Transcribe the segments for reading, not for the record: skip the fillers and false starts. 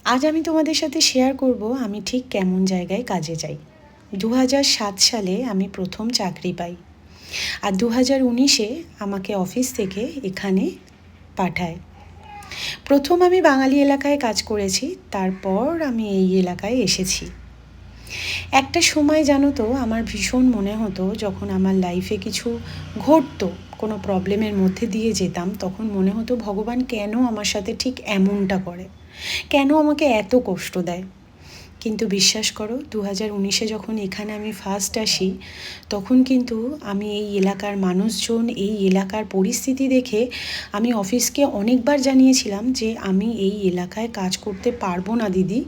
আজ আমি তোমাদের সাথে শেয়ার করব আমি ঠিক কেমন জায়গায় কাজে যাই। 2007 সালে আমি প্রথম চাকরি পাই, আর 2019-এ আমাকে অফিস থেকে এখানে পাঠায়। প্রথম আমি বাঙালি এলাকায় কাজ করেছি, তারপর আমি এই এলাকায় এসেছি। একটা সময় জানো তো, আমার ভীষণ মনে হতো যখন আমার লাইফে কিছু ঘটতো, কোনো প্রবলেমের মধ্যে দিয়ে যেতাম, তখন মনে হতো ভগবান কেন আমার সাথে ঠিক এমনটা করে, কেন আমাকে এত কষ্ট দেয়। কিন্তু বিশ্বাস করো, 2019-এ যখন এখানে আমি ফার্স্ট আসি, তখন কিন্তু আমি এই এলাকার মানুষজন, এই এলাকার পরিস্থিতি দেখে আমি অফিসকে অনেকবার জানিয়েছিলাম যে আমি এই এলাকায় কাজ করতে পারবো না দিদি।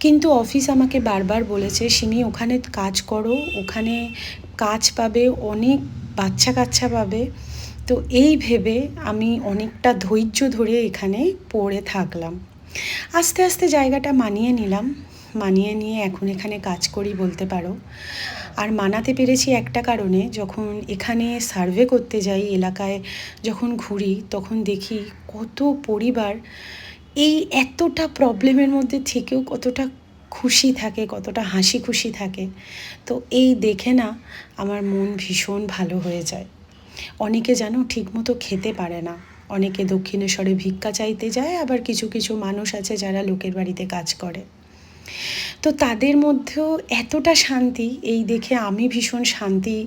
কিন্তু অফিস আমাকে বারবার বলেছে, সিমি ওখানে কাজ করো, ওখানে কাজ পাবে, অনেক বাচ্চা কাচ্চা পাবে। তো এই ভেবে আমি অনেকটা ধৈর্য ধরে এখানে পড়ে থাকলাম। আস্তে আস্তে জায়গাটা মানিয়ে নিলাম, মানিয়ে নিয়ে এখন এখানে কাজ করি বলতে পারো। আর মানাতে পেরেছি একটা কারণে, যখন এখানে সার্ভে করতে যাই, এলাকায় যখন ঘুরি, তখন দেখি কত পরিবার এই এতটা প্রবলেমের মধ্যে থেকেও কতটা খুশি থাকে, কতটা হাসি খুশি থাকে। তো এই দেখে না আমার মন ভীষণ ভালো হয়ে যায়। অনেকে জানো ঠিকমতো খেতে পারে না, অনেকে দক্ষিণেশ্বরে ভিক্ষা চাইতে যায়, আবার কিছু কিছু মানুষ আছে যারা লোকের বাড়িতে কাজ করে। তো তাদের মধ্যেও এতটা শান্তি এই দেখে আমি ভীষণ শান্তি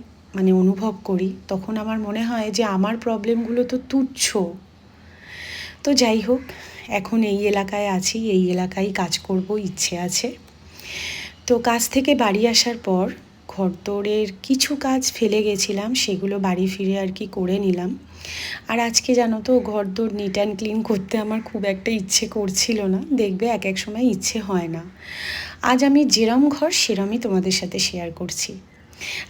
অনুভব করি। তখন আমার মনে হয় যে আমার প্রবলেমগুলো তো তুচ্ছ। তো যাই হোক, এখন এই এলাকায় আছি, এই এলাকায় কাজ করব ইচ্ছে আছে। তো কাজ থেকে বাড়ি আসার পর ঘরদোরের কিছু কাজ ফেলে গেছিলাম, সেগুলো বাড়ি ফিরে আর কি করে নিলাম। আর আজকে জানো তো, ঘরদোর নিট অ্যান্ড ক্লিন করতে আমার খুব একটা ইচ্ছে করছিল না। দেখবে এক এক সময় ইচ্ছে হয় না। আজ আমি যেরম ঘর সেরমই তোমাদের সাথে শেয়ার করছি।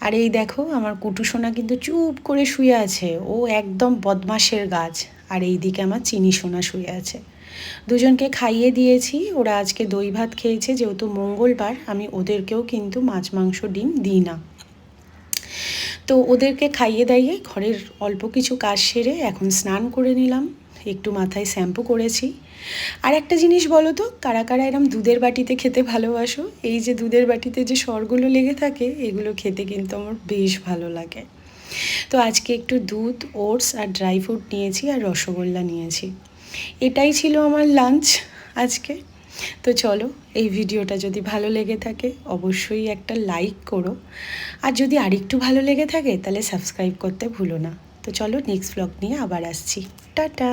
আর এই দেখো, আমার কুটু সোনা কিন্তু চুপ করে শুয়ে আছে, ও একদম বদমাশের গাছ। আর এই দিকে আমার চিনি সোনা শুয়ে আছে। দুজনকে খাইয়ে দিয়েছি, ওরা আজকে দই ভাত খেয়েছে। যেহেতু মঙ্গলবার, আমি ওদেরকেও কিন্তু মাছ মাংস ডিম দিই না। তো ওদেরকে খাইয়ে দাইয়ে ঘরের অল্প কিছু কাজ সেরে এখন স্নান করে নিলাম, একটু মাথায় শ্যাম্পু করেছি। আর একটা জিনিস বলো তো, কারা কারা এরম দুধের বাটিতে খেতে ভালোবাসো? এই যে দুধের বাটিতে যে সরগুলো লেগে থাকে, এগুলো খেতে কিন্তু আমার বেশ ভালো লাগে। তো আজকে একটু দুধ, ওটস আর ড্রাই ফ্রুট নিয়েছি, আর রসগোল্লা নিয়েছি। এটাই ছিল আমার লাঞ্চ আজকে। তো চলো, এই ভিডিওটা যদি ভালো লেগে থাকে অবশ্যই একটা লাইক করো, আর যদি আরেকটু ভালো লেগে থাকে তাহলে সাবস্ক্রাইব করতে ভুলো না। তো চলো, নেক্সট ব্লগ নিয়ে আবার আসছি। টাটা।